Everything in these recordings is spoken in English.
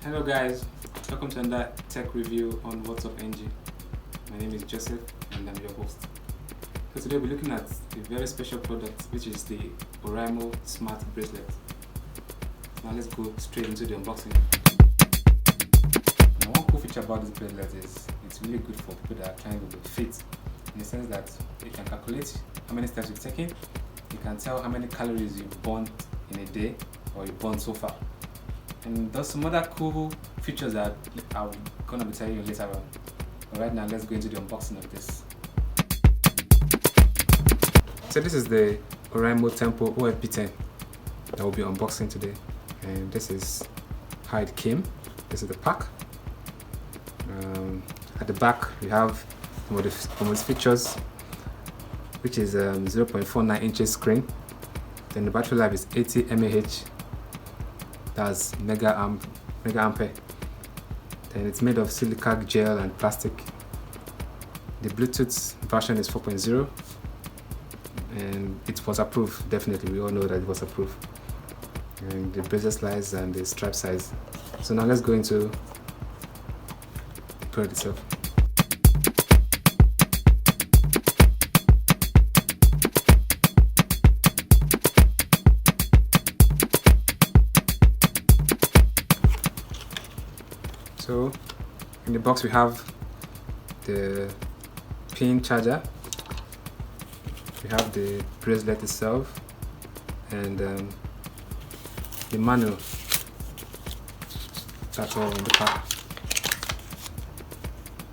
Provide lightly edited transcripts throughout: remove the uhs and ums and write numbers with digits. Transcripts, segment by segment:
Hello guys, welcome to another tech review on What's Up NG. My name is Joseph and I'm your host. So today we're looking at a very special product, which is the Oraimo Smart Bracelet. Now let's go straight into the unboxing. Now one cool feature about this bracelet is it's really good for people that are trying to fit, in the sense that you can calculate how many steps you've taken, you can tell how many calories you've burned in a day or you've burned so far. And there's some other cool features that I'm gonna be telling you later on. But right now, let's go into the unboxing of this. So this is the Oraimo Tempo OFP10 that we'll be unboxing today. And this is how it came. This is the pack. At the back, we have some of its features, which is 0.49 inches screen. Then the battery life is 80 mAh. That's mega ampere. Then it's made of silica gel and plastic. The Bluetooth version is 4.0 and it was approved. Definitely, we all know that it was approved. And the bracelet size and the strap size. So now let's go into the product itself. So in the box we have the pin charger, we have the bracelet itself, and the manual. That's all in the pack.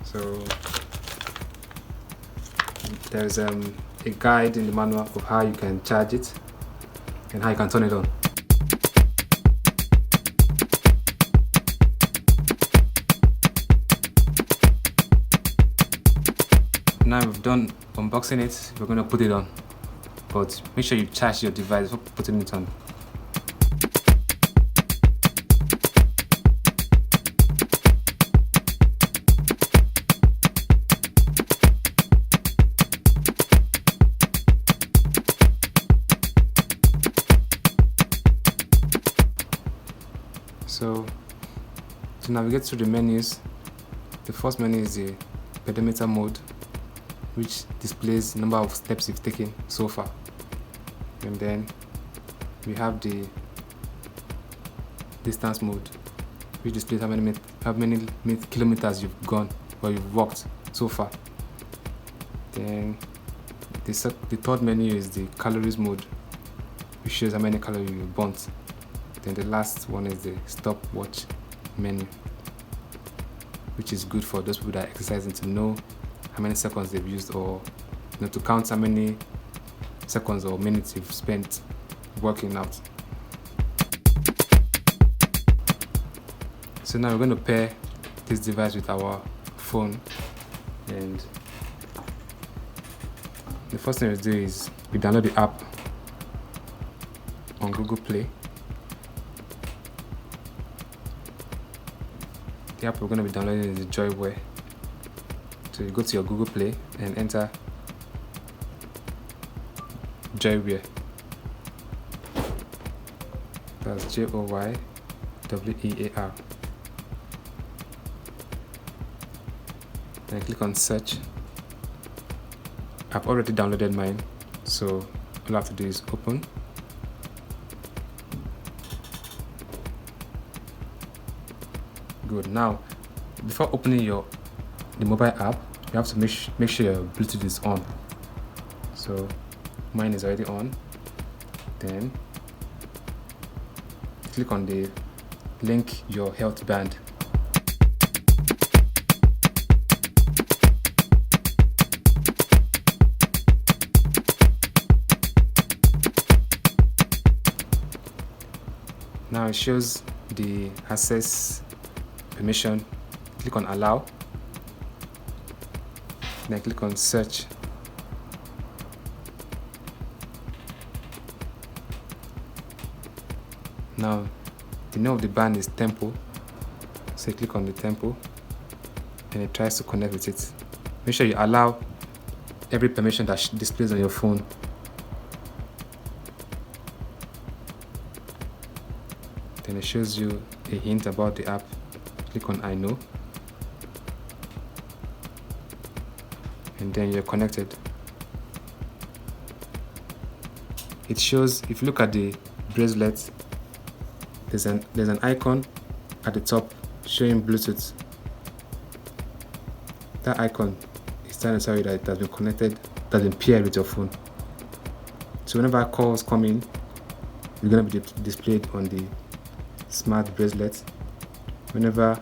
So there's a guide in the manual of how you can charge it and how you can turn it on. Now we've done unboxing it, we're going to put it on. But make sure you charge your device before putting it on. So to navigate through the menus, the first menu is the pedometer mode, which displays the number of steps you've taken so far. And then we have the distance mode, which displays how many kilometers you've gone or you've walked so far. Then the third menu is the calories mode, which shows how many calories you've burnt. Then the last one is the stopwatch menu, which is good for those people that are exercising to know how many seconds they've used, or to count how many seconds or minutes you've spent working out. So now we're going to pair this device with our phone, and the first thing we do is we download the app on Google Play. The app we're going to be downloading is the Joyware. So you go to your Google Play and enter Joyware. That's Joywear. Then click on search. I've already downloaded mine, so all I have to do is open. Good. Now, before opening the mobile app, you have to make sure your Bluetooth is on. So mine is already on. Then click on the link your health band. Now it shows the access permission. Click on allow. Then click on search. Now the name of the band is Tempo, so you click on the Tempo and it tries to connect with it. Make sure you allow every permission that displays on your phone. Then it shows you a hint about the app. click on I know, and then you're connected. It shows, if you look at the bracelet, there's an icon at the top showing Bluetooth. That icon is trying to tell you that it has been connected, it has been paired with your phone. So whenever calls come in, it's going to be displayed on the smart bracelet. Whenever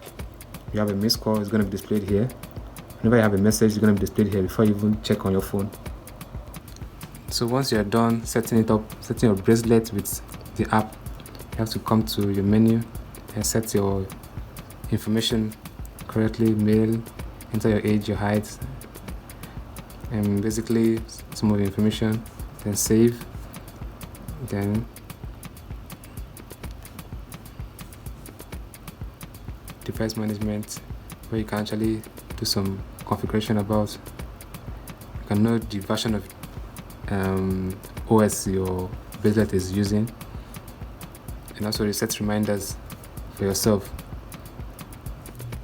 you have a missed call, it's going to be displayed here. Whenever you have a message, it's going to be displayed here before you even check on your phone. So once you're done setting your bracelet with the app, you have to come to your menu and set your information correctly, male, enter your age, your height, and basically some of the information, then save, then device management, where you can actually do some configuration about, you can know the version of OS your bracelet is using, and also reset reminders for yourself.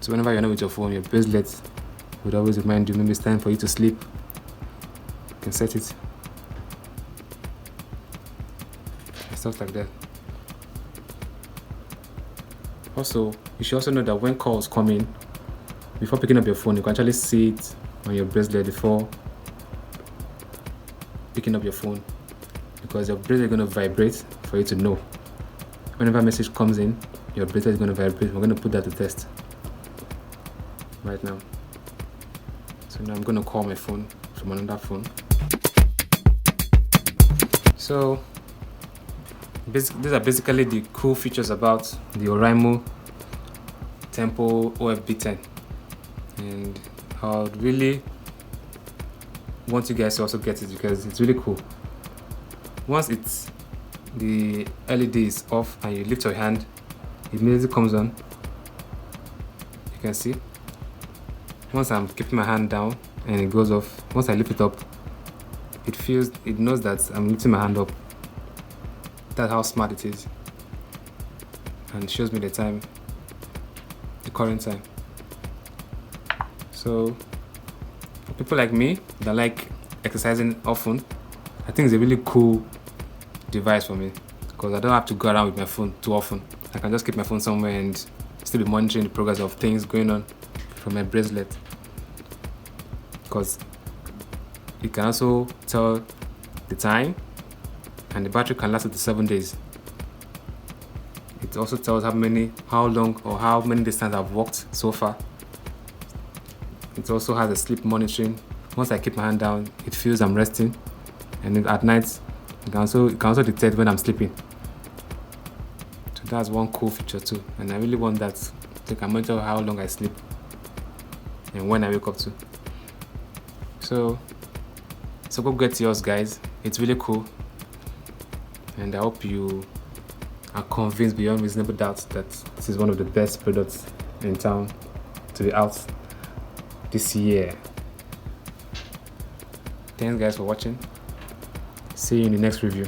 So whenever you're not with your phone, your bracelet would always remind you maybe it's time for you to sleep. You can set it and stuff like that. Also, you should also know that when calls come in, before picking up your phone, you can actually see it on your bracelet before picking up your phone, because your bracelet is going to vibrate for you to know. Whenever a message comes in, your bracelet is going to vibrate. We're going to put that to test right now. So now I'm going to call my phone from another phone. So these are basically the cool features about the Oraimo Tempo OFB10, and I would really want you guys to also get it because it's really cool. Once the LED is off and you lift your hand, it immediately comes on. You can see. Once I'm keeping my hand down and it goes off, once I lift it up, it knows that I'm lifting my hand up. That's how smart it is. And it shows me the time, the current time. So for people like me that like exercising often, I think it's a really cool device for me, because I don't have to go around with my phone too often. I can just keep my phone somewhere and still be monitoring the progress of things going on from my bracelet, because it can also tell the time, and the battery can last up to 7 days. It also tells how long or how many distance I've walked so far. It also has a sleep monitoring. Once I keep my hand down, it feels I'm resting, and at night it can also detect when I'm sleeping. So that's one cool feature too, and I really want that, so I can monitor how long I sleep and when I wake up too. So go get yours, guys. It's really cool, and I hope you are convinced beyond reasonable doubt that this is one of the best products in town to be out this year. Thanks guys for watching. See you in the next review.